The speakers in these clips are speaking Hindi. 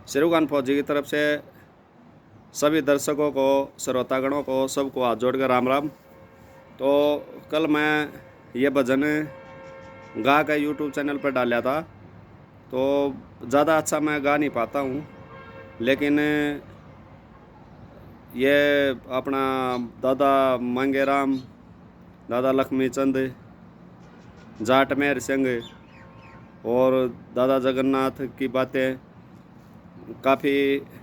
शेरूखान फौजी की तरफ से सभी दर्शकों को, श्रोतागणों को, सबको हाथ जोड़कर राम राम। तो कल मैं ये भजन गा के यूट्यूब चैनल पर डाला था। तो ज़्यादा अच्छा मैं गा नहीं पाता हूँ, लेकिन ये अपना दादा मांगेराम, दादा लक्ष्मी चंद, जाट मेहर सिंह और दादा जगन्नाथ की बातें, काफ़ी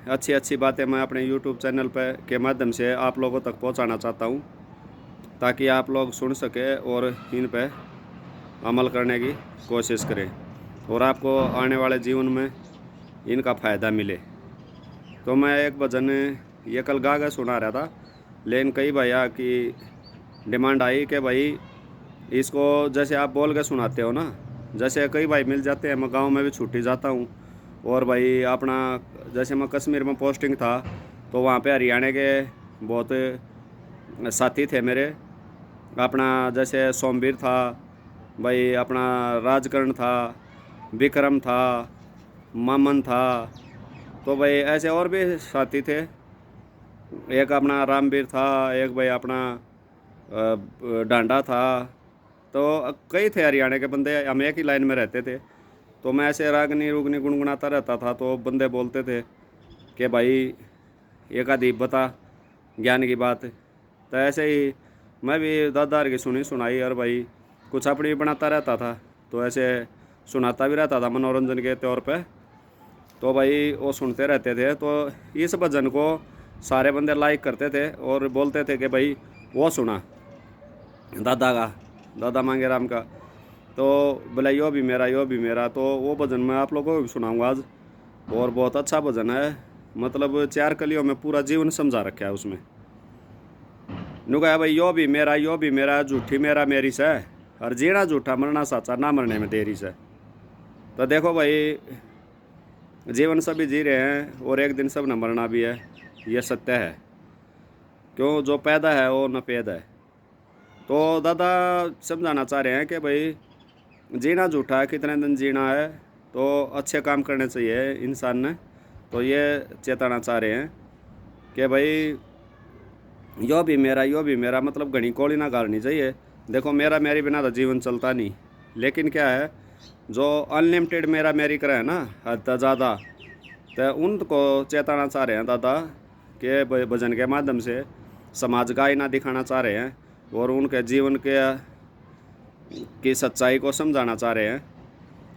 अच्छी अच्छी बातें मैं अपने यूट्यूब चैनल पर के माध्यम से आप लोगों तक पहुंचाना चाहता हूं, ताकि आप लोग सुन सकें और इन पे अमल करने की कोशिश करें और आपको आने वाले जीवन में इनका फ़ायदा मिले। तो मैं एक भजन ये कल गा के सुना रहा था, लेकिन कई भैया की डिमांड आई कि भाई इसको जैसे आप बोल के सुनाते हो ना, जैसे कई भाई मिल जाते हैं। मैं गांव में भी छुट्टी जाता हूँ और भाई अपना, जैसे मैं कश्मीर में पोस्टिंग था तो वहाँ पे हरियाणा के बहुत साथी थे मेरे। अपना जैसे सोमवीर था भाई, अपना राजकर्ण था, विक्रम था, मामन था, तो भाई ऐसे और भी साथी थे। एक अपना रामवीर था, एक भाई अपना डांडा था। तो कई थे हरियाणा के बंदे, हम एक ही लाइन में रहते थे। तो मैं ऐसे रागनी रुगनी गुनगुनाता रहता था, तो बंदे बोलते थे कि भाई एक आधी बता ज्ञान की बात। तो ऐसे ही मैं भी दादार की सुनी सुनाई और भाई कुछ अपनी बनाता रहता था, तो ऐसे सुनाता भी रहता था मनोरंजन के तौर पे। तो भाई वो सुनते रहते थे। तो इस भजन को सारे बंदे लाइक करते थे और बोलते थे कि भाई वो सुना दादा का, दादा मांगेराम का। तो बोला यो भी मेरा, यो भी मेरा। तो वो भजन मैं आप लोगों को भी सुनाऊंगा आज, और बहुत अच्छा भजन है। मतलब 4 कलियों में पूरा जीवन समझा रखा है उसमें। नु कहा भाई यो भी मेरा, यो भी मेरा, झूठी मेरा मेरी से, और जीना झूठा मरना साचा, ना मरने में देरी से। तो देखो भाई, जीवन सभी जी रहे हैं और एक दिन सब न मरना भी है, ये सत्य है। क्यों, जो पैदा है वो न पैदा है। तो दादा समझाना चाह रहे हैं कि भाई जीना झूठा है, कितने दिन जीना है, तो अच्छे काम करने चाहिए इंसान ने। तो ये चेताना चाह रहे हैं कि भाई यो भी मेरा, यो भी मेरा, मतलब घनी कोड़ी ना गालनी चाहिए। देखो मेरा मेरी बिना तो जीवन चलता नहीं, लेकिन क्या है, जो अनलिमिटेड मेरा मेरी करे है ना, हद ज़्यादा, तो उनको चेताना चाह रहे हैं दादा के भजन के माध्यम से। समाज का आईना दिखाना चाह रहे हैं और उनके जीवन के की सच्चाई को समझाना चाह रहे हैं।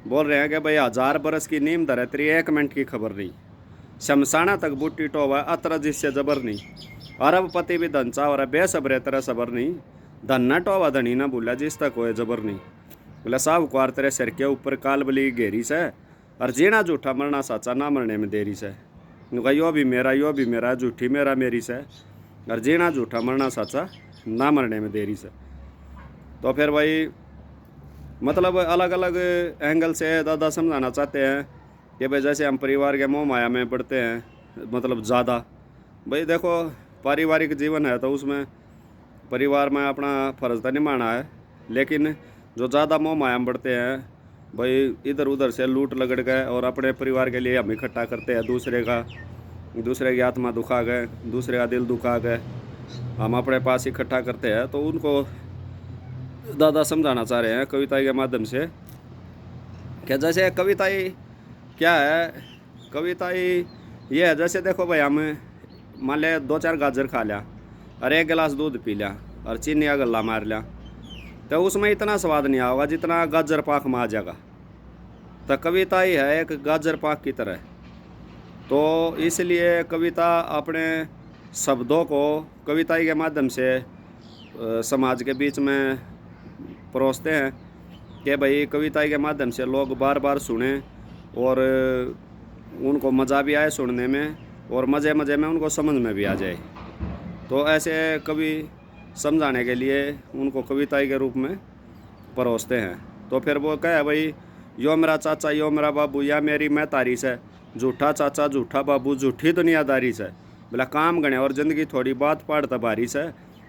बोल रहे हैं कि भाई 1000 बरस की नीम धरे तेरी 1 मिनट की खबर नहीं, शमशाना तक बूटी टोवा अतर जिससे जबर नहीं, अरबपति भी धन चाह बेसब्रे तेरा सबर नहीं, धन न टोवा धनी न भूला जिस तक होए जबर नहीं। बोला साहूकार तेरे सिर के ऊपर काल बली घेरी से, और जीना झूठा मरना साचा, ना मरने में देरी से। यो भी मेरा, यो भी मेरा, झूठी मेरा मेरी से, और जीना झूठा मरना साचा, ना मरने में देरी से। तो फिर भाई मतलब अलग अलग एंगल से दादा समझाना चाहते हैं कि भाई जैसे हम परिवार के मोह माया में बढ़ते हैं, मतलब ज़्यादा, भाई देखो पारिवारिक जीवन है तो उसमें परिवार में अपना फ़र्ज़ तो निभाना है, लेकिन जो ज़्यादा मोह माया में बढ़ते हैं भाई, इधर उधर से लूट लगड़ गए और अपने परिवार के लिए हम इकट्ठा करते हैं, दूसरे की आत्मा दुखा गए, दूसरे का दिल दुखा गए, हम अपने पास इकट्ठा करते हैं। तो उनको दादा समझाना चाह रहे हैं कविता के माध्यम से कि जैसे कविताई क्या है, कविताई ये है, जैसे देखो भाई हम मान लिया 2-4 गाजर खा लिया और 1 गिलास दूध पी लिया और चीनी का गल्ला मार लिया, तो उसमें इतना स्वाद नहीं आएगा जितना गाजर पाक में आ जाएगा। तो कविता ही है एक गाजर पाक की तरह। तो इसलिए कविता अपने शब्दों को कविताई के माध्यम से समाज के बीच में परोसते हैं कि भाई कविताई के माध्यम से लोग बार बार सुने और उनको मज़ा भी आए सुनने में, और मज़े मज़े में उनको समझ में भी आ जाए। तो ऐसे कवि समझाने के लिए उनको कविताई के रूप में परोसते हैं। तो फिर वो कहे भाई यो मेरा चाचा, यो मेरा बाबू, या मेरी मैं तारीस है, झूठा चाचा झूठा बाबू, झूठी दुनियादारी से। बोला काम गणे और ज़िंदगी थोड़ी बात पाड़ता बारी से,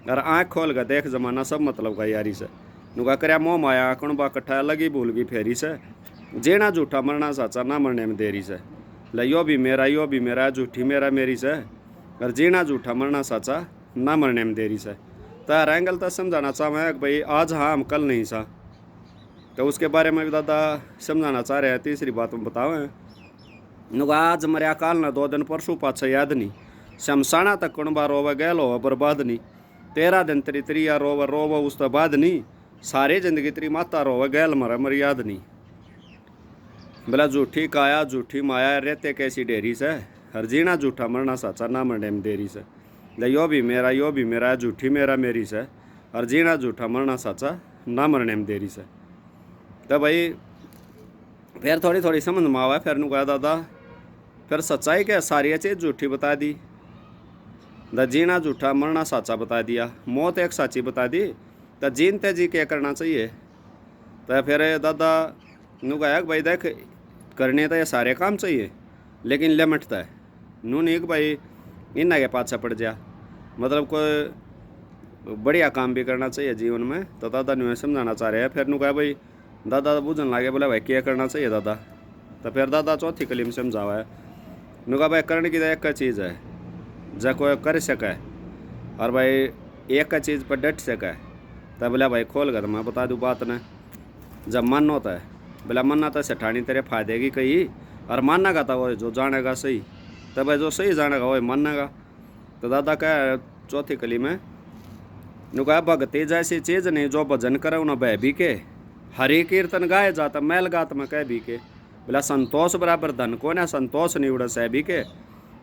और आँख खोल कर देख जमाना सब मतलब का यारी से। नुका करया मोह माया कणबा कट्ठा लगी भूल गई फेरी से, जेना झूठा मरना साचा, ना मरने में देरी से। ले यो भी मेरा झूठी मेरा मेरी से, और जीना झूठा मरना सच्चा ना मरने में देरी से। तो यार एंगल तो समझाना चाहे कि भाई आज हाँ हम कल नहीं सा, तो उसके बारे में भी दादा समझाना चाह रहे हैं। तीसरी बात में बताओ नुक आज मरिया काल ना 2 दिन परसों पाछा याद नहीं, शमशाना तक कुणबा रोवा गैल होवा बर्बाद नहीं, 13 दिन तेरी त्रिया रोवा रोवा उस तो बाद नहीं, सारी जिंदगी तेरी माता रोवा गैल मरा मर याद नहीं। बोला झूठी काया झूठी माया रहते कैसी डेरी से, हर जीना झूठा मरना सच्चा ना मरने में देरी से। यो भी मेरा झूठी मेरा मेरी से, और जीना झूठा मरना सच्चा ना मरने में देरी से। तो भाई फिर थोड़ी थोड़ी समझ में आवा, फिर नु कहा दादा फिर सच्चाई क्या, सारी चीज़ झूठी बता दी, द जीना झूठा मरना सच्चा बता दिया, मौत एक सच्ची बता दी, तो जीनते जी क्या करना चाहिए। तो फिर दादा नु कहा भाई देख करने तो ये सारे काम चाहिए, लेकिन लिमिट तो है नू नहीं कि भाई इन्ना के पाछा पड़ जा, मतलब कोई बढ़िया काम भी करना चाहिए जीवन में। तो दादा ने समझाना चाह रहे हैं। फिर नु कहा भाई दादा बुझन लागे, बोला भाई क्या करना चाहिए दादा। तो फिर दादा चौथी कली में समझावा है, नु कहा भाई करने की तो एक चीज़ है जो कोई कर सके, और भाई एक चीज़ पर डट सके। तो बोला भाई खोल कर मैं बता दूँ बात ने, जब मन होता है बोला मन्ना तो सेठानी तेरे फायदे की कही, और मानेगा तो वो जो जानेगा सही, तो भाई जो सही जानेगा वो मानेगा। तो दादा कह चौथी कली में नु कहा भगती जैसी चीज़ नहीं जो भजन करे न बह भी के, हरि कीर्तन गाए जाता मैल गात में कह भी के। बोला संतोष बराबर धन को ना, संतोष नहीं उड़ा सह भी के,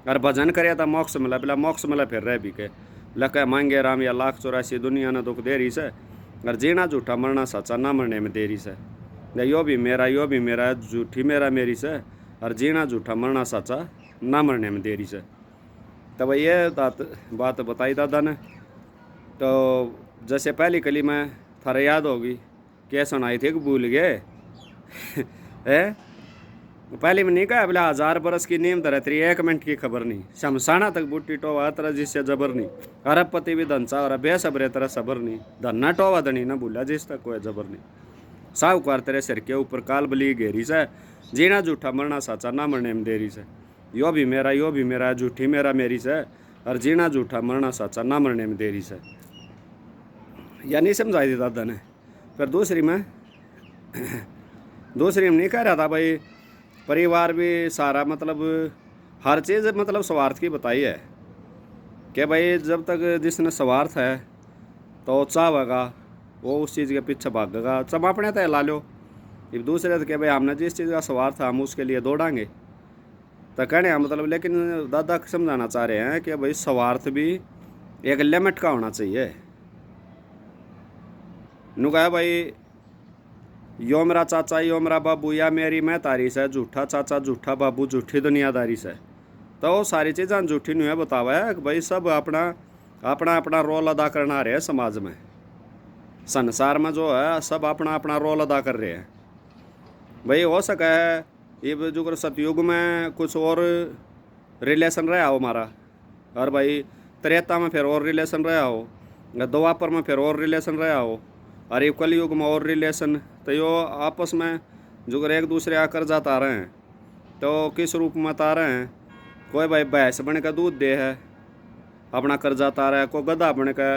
और भजन करे तो मोक्ष मिला, बोला मोक्ष मिला फिर रह भी के। बोला कह मांगे राम या 1,84 दुनिया ने दुख देरी से, और जीना झूठा मरना सच्चा ना मरने में देरी से। यो भी मेरा झूठी मेरा मेरी से, और जीना झूठा मरना सच्चा ना मरने में देरी से। तो भाई ये बात बताई दादा ने। तो जैसे पहली कली में थारा याद होगी क्या सुनाई थी कि भूल गए है, पहले में नहीं कहा बोला 1000 बरस की नींद रहती 1 मिनट की खबर नहीं, शमशाना तक बूटी टोवा तरह जिससे जबर नहीं, अरबपति भी धनसा और बेसब्रे तरह सबर नहीं, धन्ना टोवा धनी ना भूला जिस तक कोई जबर नहीं, साहूकार तेरे सिर के ऊपर काल बली घेरी से, जीना झूठा मरना सच्चा ना मरने में देरी से। यो भी मेरा झूठी मेरा मेरी से, और जीना झूठा मरना सच्चा ना मरने में देरी से। या नहीं समझाई थी दादा ने। फिर दूसरी में नहीं कह रहा था भाई परिवार भी सारा मतलब हर चीज़ मतलब स्वार्थ की बताई है कि भाई जब तक जिसने स्वार्थ है तो चाहेगा वो उस चीज़ के पीछे भागेगा, सब अपने तय ला लो। अब दूसरे तो भाई हमने जिस चीज़ का स्वार्थ है हम उसके लिए दौड़ाएंगे, तो कहने का मतलब। लेकिन दादा समझाना चाह रहे हैं कि भाई स्वार्थ भी एक लिमिट का होना चाहिए। नु कहा भाई यो मेरा चाचा यो मेरा बाबू या मेरी मैं तारी से, झूठा चाचा झूठा बाबू झूठी दुनियादारी से। तो वो सारी चीज़ें झूठी नहीं है बतावा है कि भाई सब अपना रोल अदा करना रहे हैं समाज में, संसार में जो है सब अपना रोल अदा कर रहे हैं। भाई हो सका है ये जो सतयुग में कुछ और रिलेशन रहा हो हमारा, और भाई त्रेता में फिर और रिलेशन रहा हो, द्वापर में फिर और रिलेशन रहा हो, और ये कलयुग में और रिलेशन। तो यो आपस में जो एक दूसरे आकर जाता आ रहे हैं, तो किस रूप में आ रहे हैं, कोई भाई भैंस बन का दूध दे है अपना कर्जा आ रहा है, कोई गधा बन का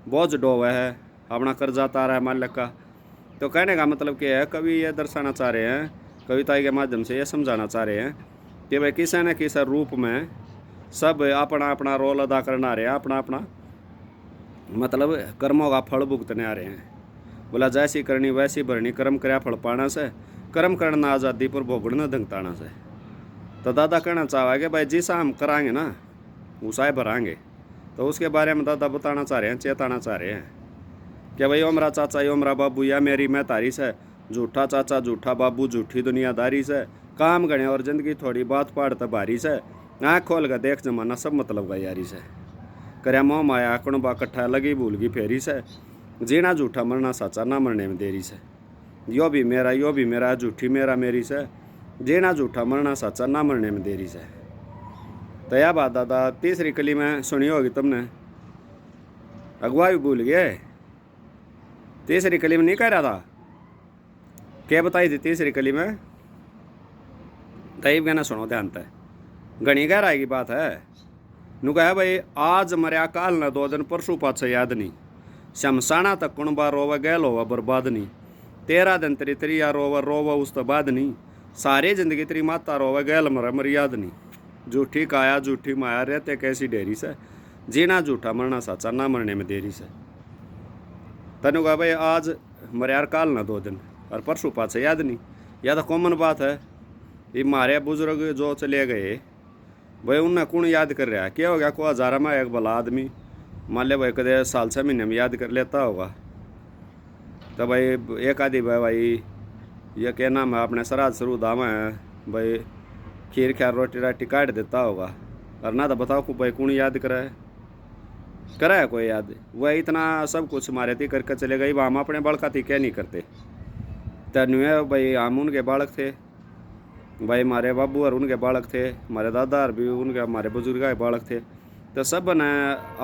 बोझ डोवा है अपना कर्जा आ रहा है मालिक का। तो कहने का मतलब क्या है, कवि ये दर्शाना चाह रहे हैं, कविता के माध्यम से ये समझाना चाह रहे हैं कि भाई किसी न किसी रूप में सब अपना रोल अदा करना रहे हैं, अपना मतलब कर्मों का फल भुगतने आ रहे हैं। बोला जैसी करनी वैसी भरनी, कर्म करया फल पाना से, कर्म करना आज़ादी पर भोगड़ना धंगताना से। तो दादा कहना चाहा कि भाई जिसा हम कराएंगे ना उसा ही भराएंगे। तो उसके बारे में दादा बताना चाह रहे हैं, चेताना चाह रहे हैं कि भाई ओ मेरा चाचा यो मेरा बाबू या मेरी मैं तारी से, झूठा चाचा झूठा बाबू झूठी दुनियादारी से, काम गणे और जिंदगी थोड़ी बात पाड़ तो भारी से, आँख खोल कर देख जमाना सब मतलब का यारी से, करया मोह माया कणबा कट्ठा लगी भूलगी फेरी से, जीना झूठा मरना सच्चा ना मरने में देरी से। यो भी मेरा झूठी मेरा मेरी से, जीना झूठा मरना सच्चा ना मरने में देरी से। तो यह बात दादा तीसरी कली में सुनी होगी तुमने, अगुआ भी भूल गए। तीसरी कली में नहीं कह रहा था क्या बताई थी तीसरी कली में, तब कहना सुनो ध्यान तय। घनी गहराई की बात है। नु कहे भाई आज मरया काल न 2 दिन परसों पाछे याद नहीं। शमशाना तक कुणबा रोवे गैल होवा बर्बाद नहीं। 13 दिन तेरी त्रिया रोवा उस तो बाद नहीं। सारी जिंदगी तेरी माता रोवे गैल मर याद नहीं। झूठी काया झूठी माया रहते कैसी डेरी से। जीना झूठा मरना सच्चा ना मरने में देरी से। तनु कहा भाई आज मरयार काल ना 2 दिन और परसों पाछे याद नहीं। यह तो कॉमन बात है। ये मारे बुजुर्ग जो चले गए भाई उन्हें कौन याद कर रहा है। क्या हो गया को हज़ारा में एक भला आदमी मान लिया भाई कदे साल 6 महीने में याद कर लेता होगा। तो भाई एक आदि भाई ये क्या नाम है अपने श्राद्ध श्रूद आवा है भाई खीर ख्यार रोटी राटी काट देता होगा। और ना तो बताओ को भाई कौन याद करा है कोई याद। वह इतना सब कुछ मारे थी करके चले गई। हम अपने बालका थी क्या नहीं करते। तनुए भाई हम उनके बालक थे भाई। हमारे बाबू और उनके बालक थे। हमारे दादा और भी उनके हमारे बुजुर्ग के बालक थे। तो सब ने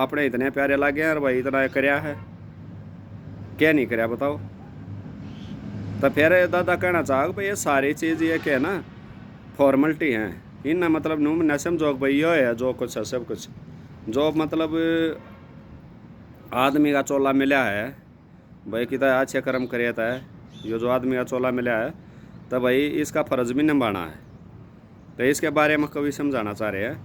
अपने इतने प्यारे लगे और भाई इतना करया है क्या नहीं करया बताओ। तो फिर दादा कहना चाह भाई ये सारी चीज़ ये क्या है ना फॉर्मलिटी हैं। इन मतलब नूम न समझो भाई यो है जो कुछ है सब कुछ जो मतलब आदमी का चोला मिला है भाई कितना अच्छे कर्म करे था। ये जो आदमी का चोला मिला है तो भाई इसका फ़र्ज़ भी निभाना है। तो इसके बारे में कवि समझाना चाह रहे हैं।